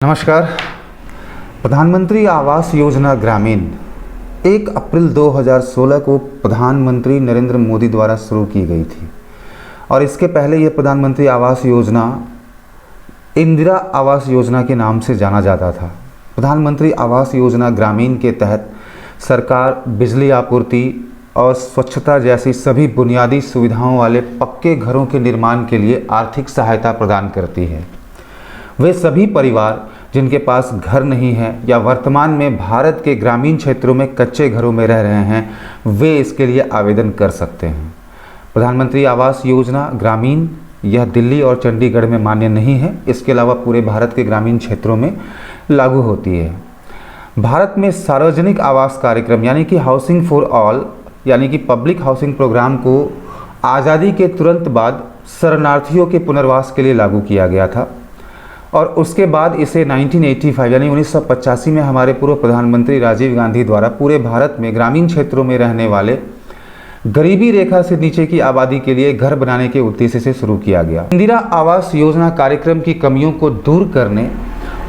नमस्कार। प्रधानमंत्री आवास योजना ग्रामीण 1 अप्रैल 2016 को प्रधानमंत्री नरेंद्र मोदी द्वारा शुरू की गई थी और इसके पहले ये प्रधानमंत्री आवास योजना इंदिरा आवास योजना के नाम से जाना जाता था। प्रधानमंत्री आवास योजना ग्रामीण के तहत सरकार बिजली आपूर्ति और स्वच्छता जैसी सभी बुनियादी सुविधाओं वाले पक्के घरों के निर्माण के लिए आर्थिक सहायता प्रदान करती है। वे सभी परिवार जिनके पास घर नहीं है या वर्तमान में भारत के ग्रामीण क्षेत्रों में कच्चे घरों में रह रहे हैं, वे इसके लिए आवेदन कर सकते हैं। प्रधानमंत्री आवास योजना ग्रामीण यह दिल्ली और चंडीगढ़ में मान्य नहीं है, इसके अलावा पूरे भारत के ग्रामीण क्षेत्रों में लागू होती है। भारत में सार्वजनिक आवास कार्यक्रम यानी कि हाउसिंग फॉर ऑल यानी कि पब्लिक हाउसिंग प्रोग्राम को आज़ादी के तुरंत बाद शरणार्थियों के पुनर्वास के लिए लागू किया गया था और उसके बाद इसे 1985 यानी 1985 में हमारे पूर्व प्रधानमंत्री राजीव गांधी द्वारा पूरे भारत में ग्रामीण क्षेत्रों में रहने वाले गरीबी रेखा से नीचे की आबादी के लिए घर बनाने के उद्देश्य से शुरू किया गया। इंदिरा आवास योजना कार्यक्रम की कमियों को दूर करने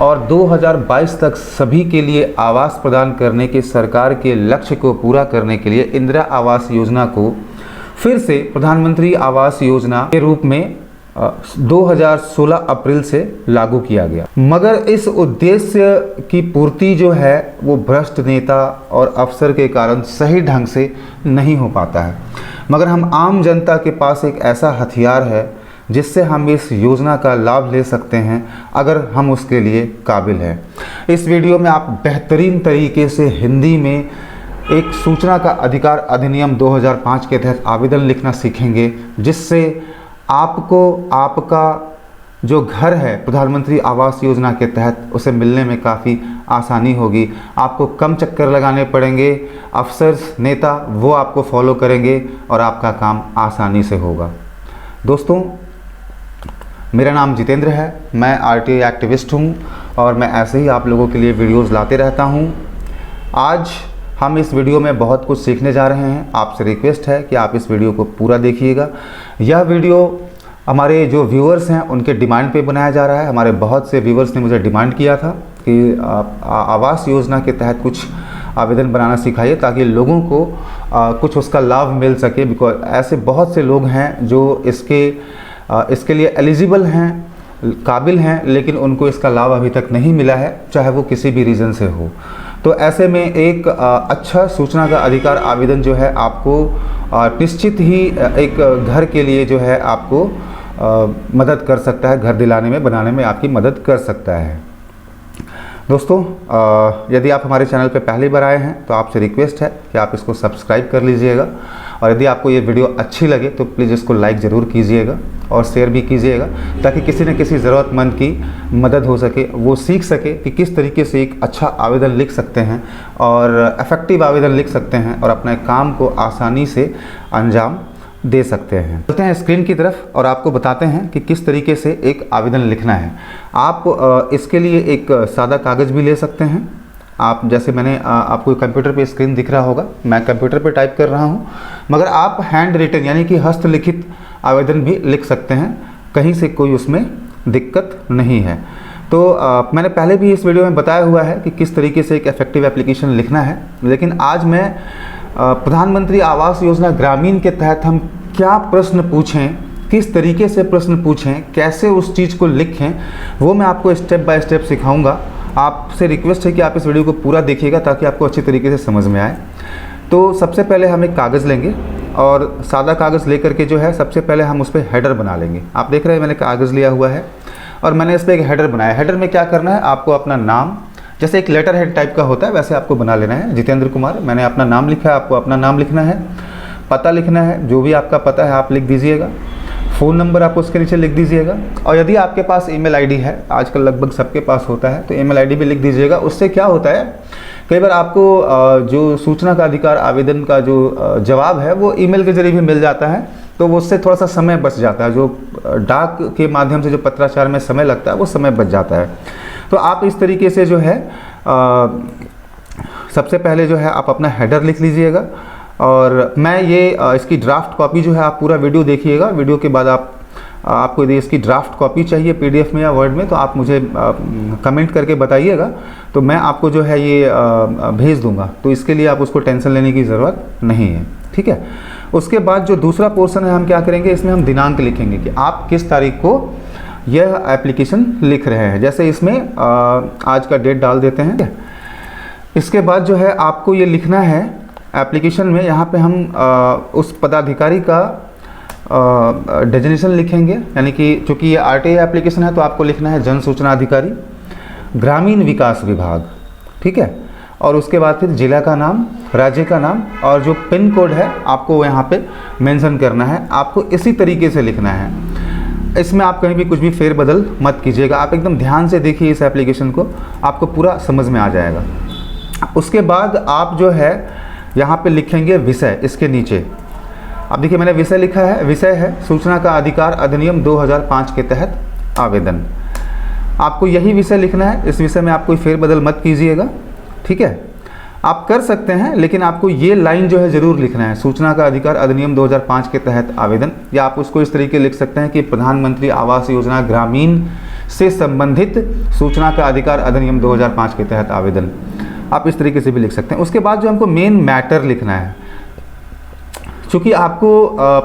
और 2022 तक सभी के लिए आवास प्रदान करने के सरकार के लक्ष्य को पूरा करने के लिए इंदिरा आवास योजना को फिर से प्रधानमंत्री आवास योजना के रूप में 2016 अप्रैल से लागू किया गया। मगर इस उद्देश्य की पूर्ति जो है वो भ्रष्ट नेता और अफसर के कारण सही ढंग से नहीं हो पाता है। मगर हम आम जनता के पास एक ऐसा हथियार है जिससे हम इस योजना का लाभ ले सकते हैं अगर हम उसके लिए काबिल हैं। इस वीडियो में आप बेहतरीन तरीके से हिंदी में एक सूचना का अधिकार अधिनियम 2005 के तहत आवेदन लिखना सीखेंगे, जिससे आपको आपका जो घर है प्रधानमंत्री आवास योजना के तहत उसे मिलने में काफ़ी आसानी होगी। आपको कम चक्कर लगाने पड़ेंगे, अफसर्स नेता वो आपको फॉलो करेंगे और आपका काम आसानी से होगा। दोस्तों, मेरा नाम जितेंद्र है, मैं आरटीआई एक्टिविस्ट हूँ और मैं ऐसे ही आप लोगों के लिए वीडियोज़ लाते रहता हूँ। आज हम इस वीडियो में बहुत कुछ सीखने जा रहे हैं। आपसे रिक्वेस्ट है कि आप इस वीडियो को पूरा देखिएगा। यह वीडियो हमारे जो व्यूअर्स हैं उनके डिमांड पे बनाया जा रहा है। हमारे बहुत से व्यूअर्स ने मुझे डिमांड किया था कि आवास योजना के तहत कुछ आवेदन बनाना सिखाइए ताकि लोगों को कुछ उसका लाभ मिल सके। बिकॉज ऐसे बहुत से लोग हैं जो इसके लिए एलिजिबल हैं, काबिल हैं, लेकिन उनको इसका लाभ अभी तक नहीं मिला है, चाहे वो किसी भी रीज़न से हो। तो ऐसे में एक अच्छा सूचना का अधिकार आवेदन जो है आपको निश्चित ही एक घर के लिए जो है आपको मदद कर सकता है, घर दिलाने में, बनाने में आपकी मदद कर सकता है। दोस्तों, यदि आप हमारे चैनल पर पहली बार आए हैं तो आपसे रिक्वेस्ट है कि आप इसको सब्सक्राइब कर लीजिएगा और यदि आपको ये वीडियो अच्छी लगे तो प्लीज़ इसको लाइक ज़रूर कीजिएगा और शेयर भी कीजिएगा ताकि किसी न किसी ज़रूरतमंद की मदद हो सके, वो सीख सके कि किस तरीके से एक अच्छा आवेदन लिख सकते हैं और इफ़ेक्टिव आवेदन लिख सकते हैं और अपने काम को आसानी से अंजाम दे सकते हैं। चलते हैं स्क्रीन की तरफ और आपको बताते हैं कि किस तरीके से एक आवेदन लिखना है। आप इसके लिए एक सादा कागज़ भी ले सकते हैं। आप जैसे मैंने आपको कंप्यूटर पे स्क्रीन दिख रहा होगा, मैं कंप्यूटर पे टाइप कर रहा हूँ, मगर आप हैंड रिटन यानी कि हस्तलिखित आवेदन भी लिख सकते हैं, कहीं से कोई उसमें दिक्कत नहीं है। तो मैंने पहले भी इस वीडियो में बताया हुआ है कि किस तरीके से एक इफेक्टिव एप्लीकेशन लिखना है, लेकिन आज मैं प्रधानमंत्री आवास योजना ग्रामीण के तहत हम क्या प्रश्न पूछें, किस तरीके से प्रश्न पूछें, कैसे उस चीज़ को लिखें, वो मैं आपको स्टेप बाय स्टेप सिखाऊंगा। आपसे रिक्वेस्ट है कि आप इस वीडियो को पूरा देखिएगा ताकि आपको अच्छी तरीके से समझ में आए। तो सबसे पहले हम एक कागज़ लेंगे और सादा कागज़ लेकर के जो है सबसे पहले हम उस पर हेडर बना लेंगे। आप देख रहे हैं मैंने कागज़ लिया हुआ है और मैंने इस पर एक हेडर बनाया। हेडर में क्या करना है, आपको अपना नाम, जैसे एक लेटर हेड टाइप का होता है वैसे आपको बना लेना है। जितेंद्र कुमार, मैंने अपना नाम लिखा है, आपको अपना नाम लिखना है। पता लिखना है, जो भी आपका पता है आप लिख दीजिएगा। फ़ोन नंबर आप उसके नीचे लिख दीजिएगा और यदि आपके पास ईमेल आईडी है, आजकल लगभग सबके पास होता है, तो ईमेल आईडी भी लिख दीजिएगा। उससे क्या होता है, कई बार आपको जो सूचना का अधिकार आवेदन का जो जवाब है वो ईमेल के जरिए भी मिल जाता है, तो उससे थोड़ा सा समय बच जाता है। जो डाक के माध्यम से जो पत्राचार में समय लगता है वो समय बच जाता है। तो आप इस तरीके से जो है सबसे पहले जो है आप अपना हेडर लिख लीजिएगा और मैं ये इसकी ड्राफ्ट कॉपी जो है आप पूरा वीडियो देखिएगा। वीडियो के बाद आप आपको यदि इसकी ड्राफ्ट कॉपी चाहिए PDF में या वर्ड में, तो आप मुझे कमेंट करके बताइएगा, तो मैं आपको जो है ये भेज दूंगा। तो इसके लिए आप उसको टेंशन लेने की ज़रूरत नहीं है, ठीक है। उसके बाद जो दूसरा पोर्शन है, हम क्या करेंगे, इसमें हम दिनांक लिखेंगे कि आप किस तारीख को यह एप्लीकेशन लिख रहे हैं। जैसे इसमें आज का डेट डाल देते हैं। इसके बाद जो है आपको ये लिखना है एप्लीकेशन में, यहाँ पे हम उस पदाधिकारी का डेजिग्नेशन लिखेंगे, यानी कि चूँकि ये RTI एप्लीकेशन है तो आपको लिखना है जन सूचना अधिकारी, ग्रामीण विकास विभाग, ठीक है। और उसके बाद फिर जिला का नाम, राज्य का नाम और जो पिन कोड है आपको यहाँ पे मेंशन करना है। आपको इसी तरीके से लिखना है, इसमें आप कहीं भी कुछ भी फेरबदल मत कीजिएगा। आप एकदम ध्यान से देखिए इस एप्लीकेशन को, आपको पूरा समझ में आ जाएगा। उसके बाद आप जो है यहाँ पे लिखेंगे विषय, इसके नीचे अब देखिए मैंने विषय लिखा है, विषय है सूचना का अधिकार अधिनियम 2005 के तहत आवेदन। आपको यही विषय लिखना है, इस विषय में आप कोई फेरबदल मत कीजिएगा, ठीक है। आप कर सकते हैं लेकिन आपको ये लाइन जो है ज़रूर लिखना है, सूचना का अधिकार अधिनियम 2005 के तहत आवेदन, या आप उसको इस तरीके लिख सकते हैं कि प्रधानमंत्री आवास योजना ग्रामीण से संबंधित सूचना का अधिकार अधिनियम 2005 के तहत आवेदन, आप इस तरीके से भी लिख सकते हैं। उसके बाद जो हमको मेन मैटर लिखना है, चूँकि आपको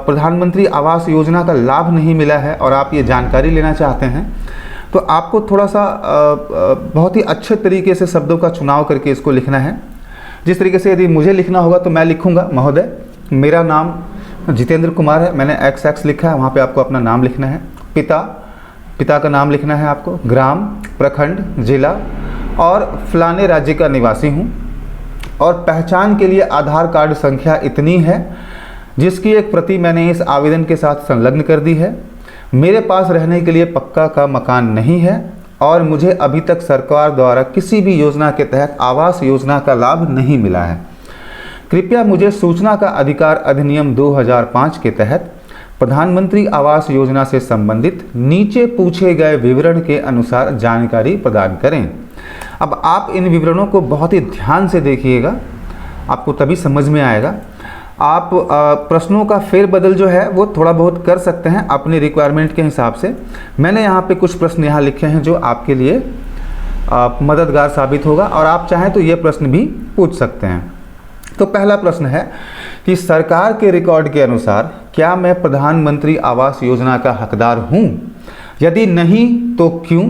प्रधानमंत्री आवास योजना का लाभ नहीं मिला है और आप ये जानकारी लेना चाहते हैं, तो आपको थोड़ा सा बहुत ही अच्छे तरीके से शब्दों का चुनाव करके इसको लिखना है। जिस तरीके से यदि मुझे लिखना होगा तो मैं लिखूंगा, महोदय मेरा नाम जितेंद्र कुमार है, मैंने XX लिखा है, वहाँ पे आपको अपना नाम लिखना है। पिता का नाम लिखना है आपको, ग्राम, प्रखंड, जिला और फलाने राज्य का निवासी हूँ, और पहचान के लिए आधार कार्ड संख्या इतनी है जिसकी एक प्रति मैंने इस आवेदन के साथ संलग्न कर दी है। मेरे पास रहने के लिए पक्का का मकान नहीं है और मुझे अभी तक सरकार द्वारा किसी भी योजना के तहत आवास योजना का लाभ नहीं मिला है। कृपया मुझे सूचना का अधिकार अधिनियम 2005 के तहत प्रधानमंत्री आवास योजना से संबंधित नीचे पूछे गए विवरण के अनुसार जानकारी प्रदान करें। अब आप इन विवरणों को बहुत ही ध्यान से देखिएगा, आपको तभी समझ में आएगा। आप प्रश्नों का फेरबदल जो है वो थोड़ा बहुत कर सकते हैं अपनी रिक्वायरमेंट के हिसाब से। मैंने यहाँ पे कुछ प्रश्न यहाँ लिखे हैं जो आपके लिए मददगार साबित होगा, और आप चाहें तो ये प्रश्न भी पूछ सकते हैं। तो पहला प्रश्न है कि सरकार के रिकॉर्ड के अनुसार क्या मैं प्रधानमंत्री आवास योजना का हकदार हूँ? यदि नहीं तो क्यों?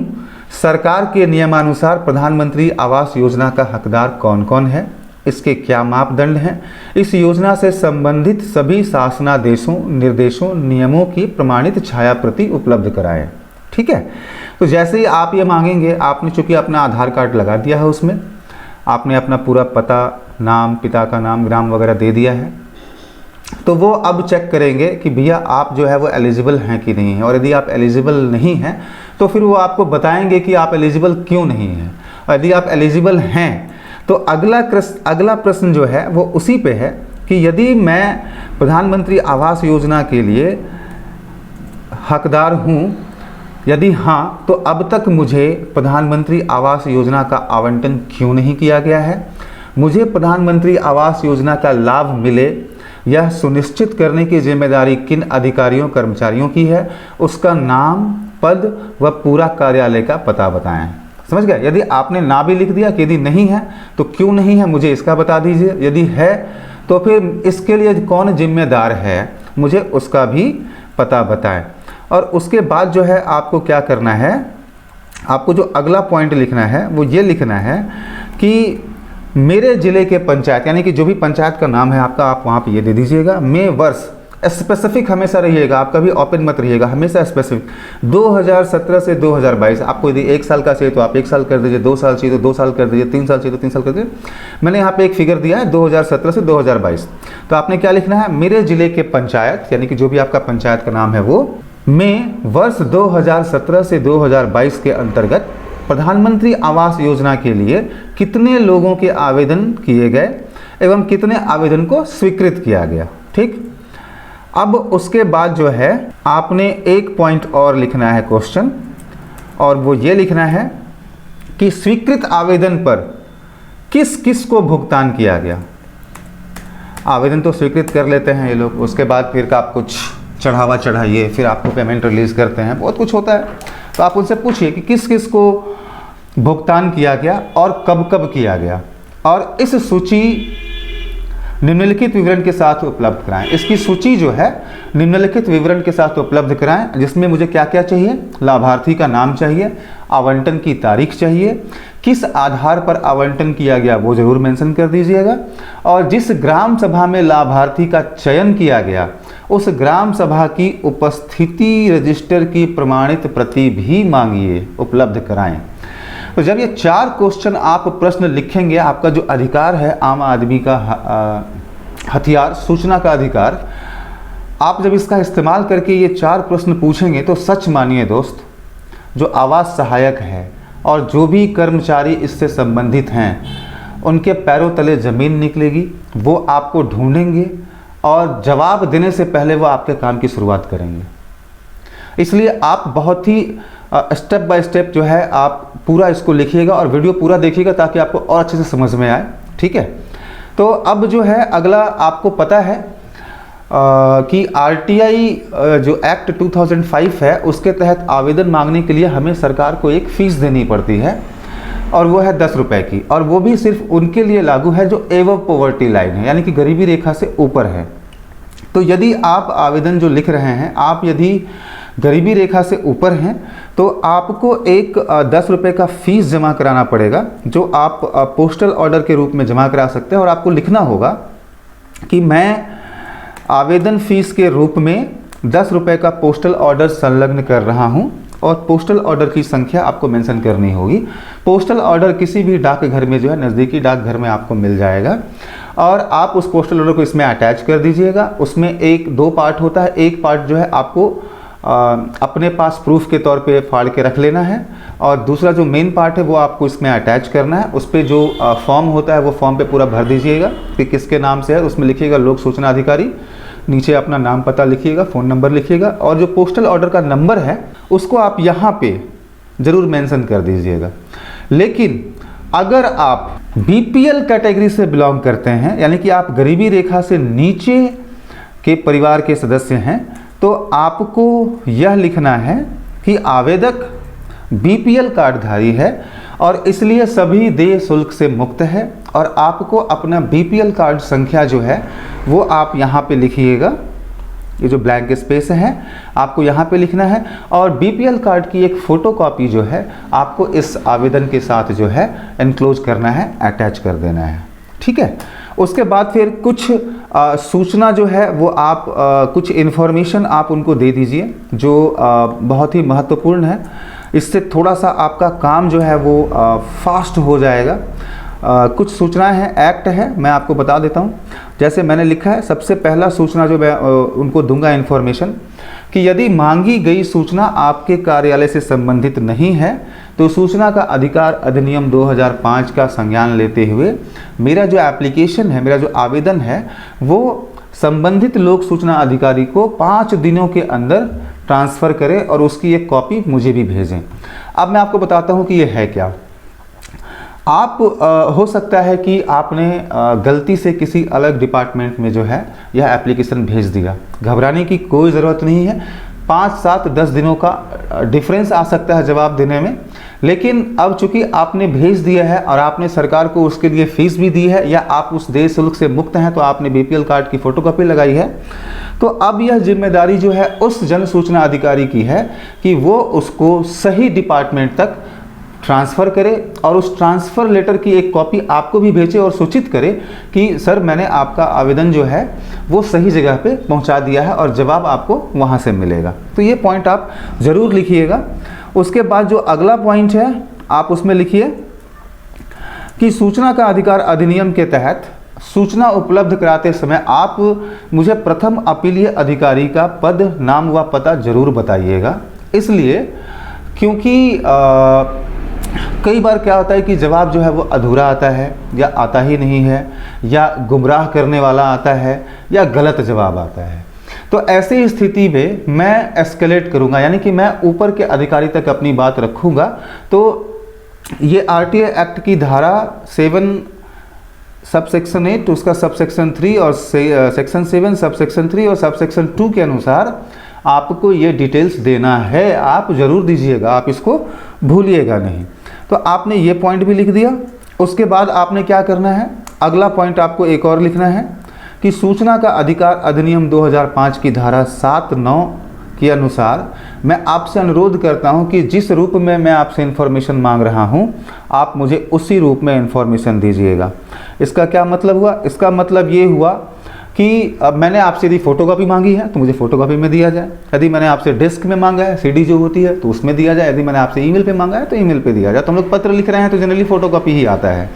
सरकार के नियमानुसार प्रधानमंत्री आवास योजना का हकदार कौन कौन है? इसके क्या मापदंड हैं? इस योजना से संबंधित सभी शासनादेशों, निर्देशों, नियमों की प्रमाणित छाया प्रति उपलब्ध कराएं। ठीक है, तो जैसे ही आप ये मांगेंगे, आपने चूंकि अपना आधार कार्ड लगा दिया है, उसमें आपने अपना पूरा पता, नाम, पिता का नाम, ग्राम वगैरह दे दिया है, तो वो अब चेक करेंगे कि भैया आप जो है वो एलिजिबल हैं कि नहीं है। और यदि आप एलिजिबल नहीं हैं तो फिर वो आपको बताएंगे कि आप एलिजिबल क्यों नहीं हैं। और यदि आप एलिजिबल हैं तो अगला प्रश्न जो है वो उसी पे है कि यदि मैं प्रधानमंत्री आवास योजना के लिए हकदार हूँ, यदि हाँ तो अब तक मुझे प्रधानमंत्री आवास योजना का आवंटन क्यों नहीं किया गया है? मुझे प्रधानमंत्री आवास योजना का लाभ मिले यह सुनिश्चित करने की जिम्मेदारी किन अधिकारियों कर्मचारियों की है? उसका नाम, पद व पूरा कार्यालय का पता बताएं। समझ गए? यदि आपने ना भी लिख दिया कि यदि नहीं है तो क्यों नहीं है मुझे इसका बता दीजिए, यदि है तो फिर इसके लिए कौन जिम्मेदार है मुझे उसका भी पता बताएं। और उसके बाद जो है आपको क्या करना है, आपको जो अगला पॉइंट लिखना है वो ये लिखना है कि मेरे ज़िले के पंचायत, यानी कि जो भी पंचायत का नाम है आपका, आप वहाँ पे ये दे दीजिएगा। में वर्ष स्पेसिफिक हमेशा रहिएगा, आप कभी ओपन मत रहिएगा, हमेशा स्पेसिफिक। 2017 से 2022, आपको यदि 1 साल का चाहिए तो आप 1 साल कर दीजिए, 2 साल चाहिए तो 2 साल कर दीजिए, 3 साल चाहिए तो 3 साल कर दीजिए। मैंने यहाँ पे एक फिगर दिया है 2017 से 2022, तो आपने क्या लिखना है? मेरे ज़िले के पंचायत, यानी कि जो भी आपका पंचायत का नाम है वो, में वर्ष 2017 से 2022 के अंतर्गत प्रधानमंत्री आवास योजना के लिए कितने लोगों के आवेदन किए गए एवं कितने आवेदन को स्वीकृत किया गया। ठीक, अब उसके बाद जो है आपने एक पॉइंट और लिखना है क्वेश्चन, और वो ये लिखना है कि स्वीकृत आवेदन पर किस किस को भुगतान किया गया। आवेदन तो स्वीकृत कर लेते हैं ये लोग, उसके बाद फिर का आप कुछ चढ़ावा चढ़ाइए, फिर आपको पेमेंट रिलीज़ करते हैं, बहुत कुछ होता है। तो आप उनसे पूछिए कि किस किस को भुगतान किया गया और कब कब किया गया, और इस सूची निम्नलिखित विवरण के साथ उपलब्ध कराएं। इसकी सूची जो है निम्नलिखित विवरण के साथ उपलब्ध कराएं, जिसमें मुझे क्या क्या चाहिए, लाभार्थी का नाम चाहिए, आवंटन की तारीख चाहिए, किस आधार पर आवंटन किया गया वो जरूर मेंशन कर दीजिएगा, और जिस ग्राम सभा में लाभार्थी का चयन किया गया उस ग्राम सभा की उपस्थिति रजिस्टर की प्रमाणित प्रति भी मांगिए, उपलब्ध कराएं। तो जब ये 4 क्वेश्चन आप प्रश्न लिखेंगे, आपका जो अधिकार है आम आदमी का हथियार सूचना का अधिकार, आप जब इसका इस्तेमाल करके ये 4 प्रश्न पूछेंगे तो सच मानिए दोस्त, जो आवास सहायक है और जो भी कर्मचारी इससे संबंधित हैं उनके पैरों तले ज़मीन निकलेगी। वो आपको ढूंढेंगे और जवाब देने से पहले वो आपके काम की शुरुआत करेंगे। इसलिए आप बहुत ही स्टेप बाय स्टेप जो है आप पूरा इसको लिखिएगा और वीडियो पूरा देखिएगा ताकि आपको और अच्छे से समझ में आए, ठीक है। तो अब जो है अगला आपको पता है कि आरटीआई जो एक्ट 2005 है उसके तहत आवेदन मांगने के लिए हमें सरकार को एक फ़ीस देनी पड़ती है, और वो है 10 रुपये की, और वो भी सिर्फ उनके लिए लागू है जो एवव पॉवर्टी लाइन है, यानी कि गरीबी रेखा से ऊपर है। तो यदि आप आवेदन जो लिख रहे हैं, आप यदि गरीबी रेखा से ऊपर हैं तो आपको एक 10 रुपये का फ़ीस जमा कराना पड़ेगा, जो आप पोस्टल ऑर्डर के रूप में जमा करा सकते हैं। और आपको लिखना होगा कि मैं आवेदन फ़ीस के रूप में 10 रुपये का पोस्टल ऑर्डर संलग्न कर रहा हूं, और पोस्टल ऑर्डर की संख्या आपको मेंशन करनी होगी। पोस्टल ऑर्डर किसी भी डाकघर में जो है, नज़दीकी डाकघर में आपको मिल जाएगा, और आप उस पोस्टल ऑर्डर को इसमें अटैच कर दीजिएगा। उसमें 2 पार्ट होता है, एक पार्ट जो है आपको अपने पास प्रूफ के तौर पे फाड़ के रख लेना है, और दूसरा जो मेन पार्ट है वो आपको इसमें अटैच करना है। उस पर जो फॉर्म होता है वो फॉर्म पे पूरा भर दीजिएगा कि किसके नाम से है। उसमें लिखिएगा लोक सूचना अधिकारी, नीचे अपना नाम पता लिखिएगा, फ़ोन नंबर लिखिएगा, और जो पोस्टल ऑर्डर का नंबर है उसको आप यहाँ पे ज़रूर मेंशन कर दीजिएगा। लेकिन अगर आप बीपीएल कैटेगरी से बिलोंग करते हैं, यानी कि आप गरीबी रेखा से नीचे के परिवार के सदस्य हैं, तो आपको यह लिखना है कि आवेदक बीपीएल कार्डधारी है और इसलिए सभी देय शुल्क से मुक्त है, और आपको अपना बीपीएल कार्ड संख्या जो है वो आप यहाँ पे लिखिएगा। ये जो ब्लैंक स्पेस है आपको यहाँ पे लिखना है, और बीपीएल कार्ड की एक फ़ोटोकॉपी जो है आपको इस आवेदन के साथ जो है एनक्लोज करना है, अटैच कर देना है, ठीक है। उसके बाद फिर कुछ सूचना जो है वो आप कुछ इन्फॉर्मेशन आप उनको दे दीजिए जो बहुत ही महत्वपूर्ण है। इससे थोड़ा सा आपका काम जो है वो फास्ट हो जाएगा। कुछ सूचनाएं हैं, एक्ट है, मैं आपको बता देता हूं। जैसे मैंने लिखा है, सबसे पहला सूचना जो मैं उनको दूंगा इन्फॉर्मेशन, कि यदि मांगी गई सूचना आपके कार्यालय से संबंधित नहीं है तो सूचना का अधिकार अधिनियम 2005 का संज्ञान लेते हुए मेरा जो एप्लीकेशन है, मेरा जो आवेदन है वो संबंधित लोक सूचना अधिकारी को 5 दिनों के अंदर ट्रांसफ़र करें और उसकी एक कॉपी मुझे भी भेजें। अब मैं आपको बताता हूँ कि ये है क्या। आप हो सकता है कि आपने गलती से किसी अलग डिपार्टमेंट में जो है यह एप्लीकेशन भेज दिया। घबराने की कोई ज़रूरत नहीं है, 5, 7, 10 दिनों का डिफरेंस आ सकता है जवाब देने में। लेकिन अब चूंकि आपने भेज दिया है और आपने सरकार को उसके लिए फ़ीस भी दी है, या आप उस देय शुल्क से मुक्त हैं, तो आपने बीपीएल कार्ड की फ़ोटोकॉपी लगाई है, तो अब यह जिम्मेदारी जो है उस जन सूचना अधिकारी की है कि वो उसको सही डिपार्टमेंट तक ट्रांसफ़र करे और उस ट्रांसफ़र लेटर की एक कॉपी आपको भी भेजे और सूचित करे कि सर मैंने आपका आवेदन जो है वो सही जगह पे पहुंचा दिया है और जवाब आपको वहां से मिलेगा। तो ये पॉइंट आप ज़रूर लिखिएगा। उसके बाद जो अगला पॉइंट है आप उसमें लिखिए कि सूचना का अधिकार अधिनियम के तहत सूचना उपलब्ध कराते समय आप मुझे प्रथम अपीलीय अधिकारी का पद, नाम व पता जरूर बताइएगा। इसलिए क्योंकि कई बार क्या होता है कि जवाब जो है वो अधूरा आता है, या आता ही नहीं है, या गुमराह करने वाला आता है, या गलत जवाब आता है। तो ऐसी स्थिति में मैं एस्केलेट करूंगा, यानी कि मैं ऊपर के अधिकारी तक अपनी बात रखूंगा। तो ये आरटीआई एक्ट की धारा सब सेक्शन 8 उसका सब सेक्शन 3 और सेक्शन 7 सब सेक्शन 3 और सब सेक्शन 2 के अनुसार आपको ये डिटेल्स देना है। आप ज़रूर दीजिएगा, आप इसको भूलिएगा नहीं। तो आपने ये पॉइंट भी लिख दिया। उसके बाद आपने क्या करना है, अगला पॉइंट आपको एक और लिखना है कि सूचना का अधिकार अधिनियम 2005 की धारा 7(9) के अनुसार मैं आपसे अनुरोध करता हूं कि जिस रूप में मैं आपसे इन्फॉर्मेशन मांग रहा हूं, आप मुझे उसी रूप में इन्फॉर्मेशन दीजिएगा। इसका क्या मतलब हुआ? इसका मतलब ये हुआ कि अब मैंने आपसे यदि फ़ोटोकॉपी मांगी है तो मुझे फ़ोटोकॉपी में दिया जाए, यदि मैंने आपसे डिस्क में मांगा है, सीडी जो होती है, तो उसमें दिया जाए, यदि मैंने आपसे ईमेल पे मांगा है तो ईमेल पे दिया जाए। तो हम लोग पत्र लिख रहे हैं तो जनरली फ़ोटोकॉपी ही आता है,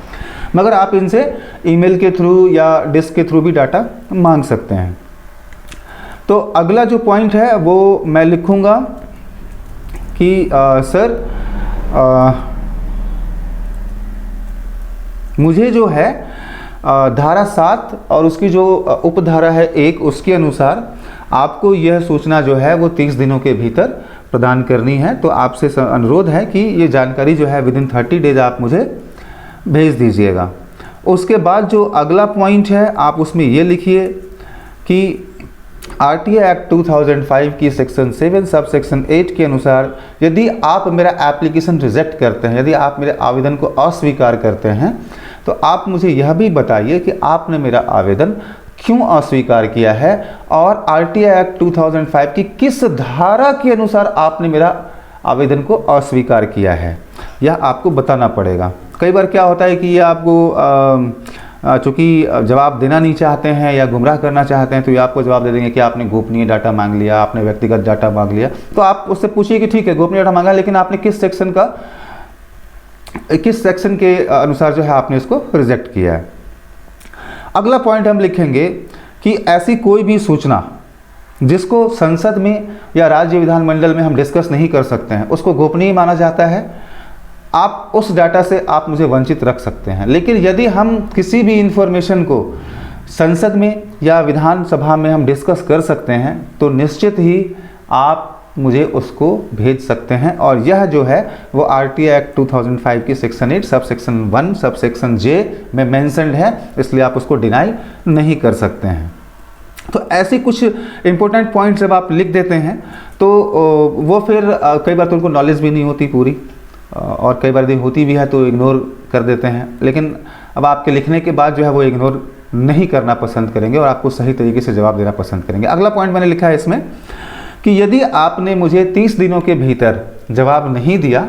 मगर आप इनसे ईमेल के थ्रू या डिस्क के थ्रू भी डाटा मांग सकते हैं। तो अगला जो पॉइंट है वो मैं लिखूँगा कि सर मुझे जो है धारा 7 और उसकी जो उपधारा है 1 उसके अनुसार आपको यह सूचना जो है वो 30 दिनों के भीतर प्रदान करनी है। तो आपसे अनुरोध है कि ये जानकारी जो है विदिन 30 डेज आप मुझे भेज दीजिएगा। उसके बाद जो अगला पॉइंट है आप उसमें ये लिखिए कि RTA एक्ट 2005 की सेक्शन 7 सब सेक्शन 8 के अनुसार यदि आप मेरा एप्लीकेशन रिजेक्ट करते हैं, यदि आप मेरे आवेदन को अस्वीकार करते हैं, तो आप मुझे यह भी बताइए कि आपने मेरा आवेदन क्यों अस्वीकार किया है और RTA एक्ट 2005 की किस धारा के अनुसार आपने मेरा आवेदन को अस्वीकार किया है, यह आपको बताना पड़ेगा। कई बार क्या होता है कि ये आपको चूँकि जवाब देना नहीं चाहते हैं या गुमराह करना चाहते हैं, तो ये आपको जवाब दे देंगे कि आपने गोपनीय डाटा मांग लिया, आपने व्यक्तिगत डाटा मांग लिया। तो आप उससे पूछिए कि ठीक है गोपनीय डाटा मांगा, लेकिन आपने किस सेक्शन के अनुसार जो है आपने इसको रिजेक्ट किया है। अगला पॉइंट हम लिखेंगे कि ऐसी कोई भी सूचना जिसको संसद में या राज्य विधानमंडल में हम डिस्कस नहीं कर सकते हैं, उसको गोपनीय माना जाता है। आप उस डाटा से आप मुझे वंचित रख सकते हैं, लेकिन यदि हम किसी भी इंफॉर्मेशन को संसद में या विधानसभा में हम डिस्कस कर सकते हैं, तो निश्चित ही आप मुझे उसको भेज सकते हैं। और यह जो है वो RTA एक्ट 2005 की section 8 sub section 1 sub section J में मेंशन्ड है, इसलिए आप उसको डिनाई नहीं कर सकते हैं। तो ऐसे कुछ इंपॉर्टेंट पॉइंट्स जब आप लिख देते हैं तो वो फिर कई बार तो उनको नॉलेज भी नहीं होती पूरी, और कई बार यदि होती भी है तो इग्नोर कर देते हैं। लेकिन अब आपके लिखने के बाद जो है वो इग्नोर नहीं करना पसंद करेंगे और आपको सही तरीके से जवाब देना पसंद करेंगे। अगला पॉइंट मैंने लिखा है इसमें कि यदि आपने मुझे 30 दिनों के भीतर जवाब नहीं दिया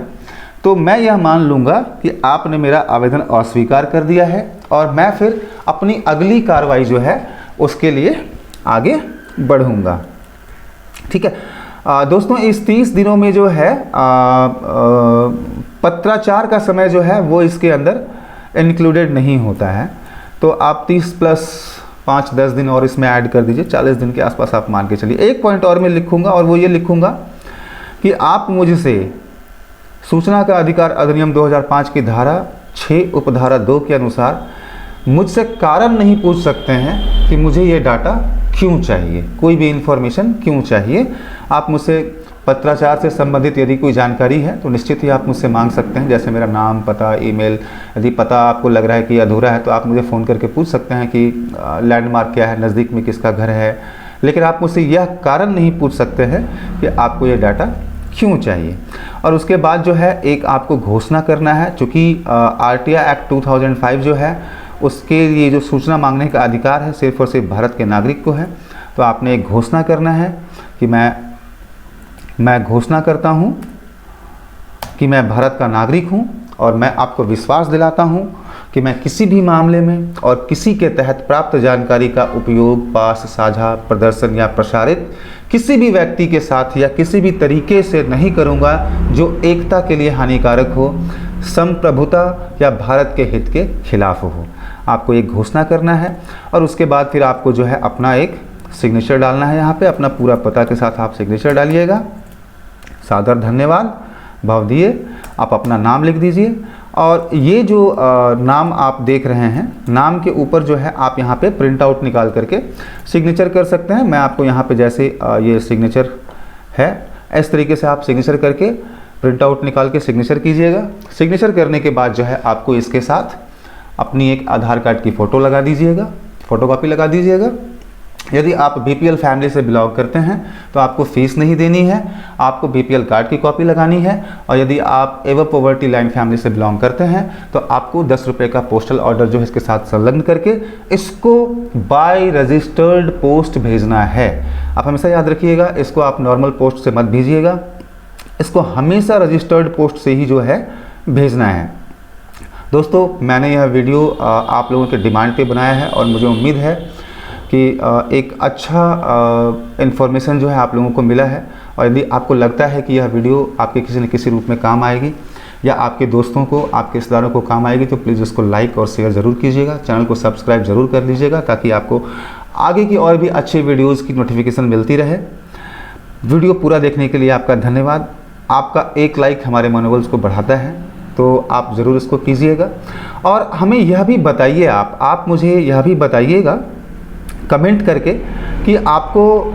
तो मैं यह मान लूँगा कि आपने मेरा आवेदन अस्वीकार कर दिया है और मैं फिर अपनी अगली कार्रवाई जो है उसके लिए आगे बढ़ूँगा। ठीक है दोस्तों, इस 30 दिनों में जो है पत्राचार का समय जो है वो इसके अंदर इंक्लूडेड नहीं होता है। तो आप 30 + 5 10 दिन और इसमें ऐड कर दीजिए, 40 दिन के आसपास आप मान के चलिए। एक पॉइंट और मैं लिखूंगा और वो ये लिखूंगा कि आप मुझसे सूचना का अधिकार अधिनियम 2005 की धारा 6 उपधारा 2 के अनुसार मुझसे कारण नहीं पूछ सकते हैं कि मुझे ये डाटा क्यों चाहिए, कोई भी इंफॉर्मेशन क्यों चाहिए। आप मुझसे पत्राचार से संबंधित यदि कोई जानकारी है तो निश्चित ही आप मुझसे मांग सकते हैं, जैसे मेरा नाम, पता, ईमेल। यदि पता आपको लग रहा है कि अधूरा है तो आप मुझे फ़ोन करके पूछ सकते हैं कि लैंडमार्क क्या है, नज़दीक में किसका घर है। लेकिन आप मुझसे यह कारण नहीं पूछ सकते हैं कि आपको ये डाटा क्यों चाहिए। और उसके बाद जो है एक आपको घोषणा करना है, चूँकि RTA एक्ट 2005 जो है उसके लिए जो सूचना मांगने का अधिकार है सिर्फ और सिर्फ भारत के नागरिक को है। तो आपने एक घोषणा करना है कि मैं घोषणा करता हूं कि मैं भारत का नागरिक हूं और मैं आपको विश्वास दिलाता हूं कि मैं किसी भी मामले में और किसी के तहत प्राप्त जानकारी का उपयोग, पास, साझा, प्रदर्शन या प्रसारित किसी भी व्यक्ति के साथ या किसी भी तरीके से नहीं करूंगा जो एकता के लिए हानिकारक हो, संप्रभुता या भारत के हित के खिलाफ हो। आपको एक घोषणा करना है और उसके बाद फिर आपको जो है अपना एक सिग्नेचर डालना है। यहाँ पे अपना पूरा पता के साथ आप सिग्नेचर डालिएगा। सादर धन्यवाद भाव दिए, आप अपना नाम लिख दीजिए। और ये जो नाम आप देख रहे हैं, नाम के ऊपर जो है आप यहाँ पे प्रिंट आउट निकाल करके सिग्नेचर कर सकते हैं। मैं आपको यहाँ पे जैसे ये सिग्नेचर है, इस तरीके से आप सिग्नेचर करके प्रिंट आउट निकाल के सिग्नेचर कीजिएगा। सिग्नेचर करने के बाद जो है आपको इसके साथ अपनी एक आधार कार्ड की फ़ोटो लगा दीजिएगा, फ़ोटोकॉपी लगा दीजिएगा। यदि आप बीपीएल फैमिली से बिलोंग करते हैं तो आपको फ़ीस नहीं देनी है, आपको बीपीएल कार्ड की कॉपी लगानी है। और यदि आप एवर पॉवर्टी लाइन फैमिली से बिलोंग करते हैं तो आपको 10 रुपये का पोस्टल ऑर्डर जो है इसके साथ संलग्न करके इसको बाय रजिस्टर्ड पोस्ट भेजना है। आप हमेशा याद रखिएगा, इसको आप नॉर्मल पोस्ट से मत भेजिएगा, इसको हमेशा रजिस्टर्ड पोस्ट से ही जो है भेजना है। दोस्तों, मैंने यह वीडियो आप लोगों के डिमांड पे बनाया है और मुझे उम्मीद है कि एक अच्छा इन्फॉर्मेशन जो है आप लोगों को मिला है। और यदि आपको लगता है कि यह वीडियो आपके किसी न किसी रूप में काम आएगी या आपके दोस्तों को, आपके रिश्तेदारों को काम आएगी तो प्लीज़ उसको लाइक और शेयर ज़रूर कीजिएगा। चैनल को सब्सक्राइब ज़रूर कर लीजिएगा ताकि आपको आगे की और भी अच्छे वीडियोज़ की नोटिफिकेशन मिलती रहे। वीडियो पूरा देखने के लिए आपका धन्यवाद। आपका एक लाइक हमारे मनोबल को बढ़ाता है, तो आप ज़रूर इसको कीजिएगा। और हमें यह भी बताइए, आप मुझे यह भी बताइएगा कमेंट करके कि आपको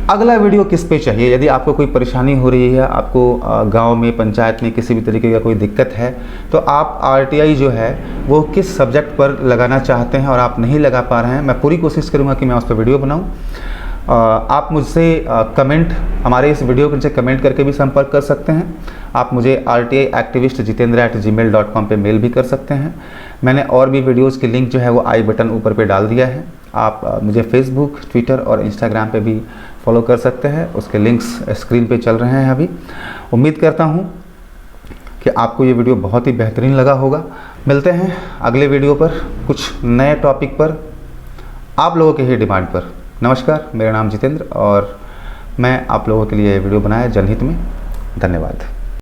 अगला वीडियो किस पे चाहिए। यदि आपको कोई परेशानी हो रही है, आपको गांव में, पंचायत में किसी भी तरीके का कोई दिक्कत है, तो आप आरटीआई जो है वो किस सब्जेक्ट पर लगाना चाहते हैं और आप नहीं लगा पा रहे हैं, मैं पूरी कोशिश करूंगा कि मैं उस पर वीडियो बनाऊं। आप मुझसे कमेंट, हमारे इस वीडियो के नीचे कमेंट करके भी संपर्क कर सकते हैं। आप मुझे rtiactivist.jitendra@gmail.com पे मेल भी कर सकते हैं। मैंने और भी वीडियोज़ की लिंक जो है वो आई बटन ऊपर पे डाल दिया है। आप मुझे फेसबुक, ट्विटर और इंस्टाग्राम पे भी फॉलो कर सकते हैं, उसके लिंक्स स्क्रीन पे चल रहे हैं अभी। उम्मीद करता हूँ कि आपको ये वीडियो बहुत ही बेहतरीन लगा होगा। मिलते हैं अगले वीडियो पर कुछ नए टॉपिक पर, आप लोगों के ही डिमांड पर। नमस्कार, मेरा नाम जितेंद्र और मैं आप लोगों के लिए ये वीडियो बनाया जनहित में। धन्यवाद।